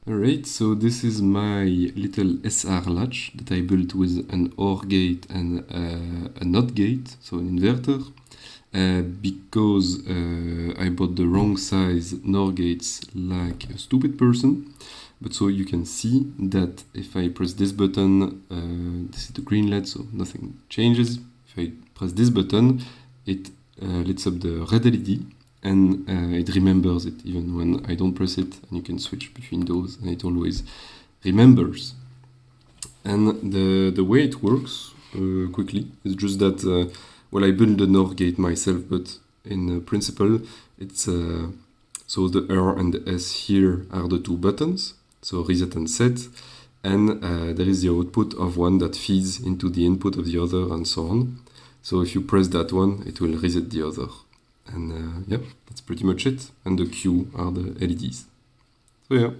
Alright, so this is my little SR latch that I built with an OR gate and a NOT gate, so an inverter, because I bought the wrong size NOR gates like a stupid person. But so you can see that if I press this button, this is the green LED, so nothing changes. If I press this button, it lights up the red LED, and it remembers it even when I don't press it, and you can switch between those, and it always remembers. And the way it works, quickly, is just that, well, I built the NOR gate myself, but in principle, it's so the R and the S here are the two buttons, so reset and set, and there is the output of one that feeds into the input of the other, and so on. So if you press that one, it will reset the other. And yeah, that's pretty much it. And the Q are the LEDs. So yeah.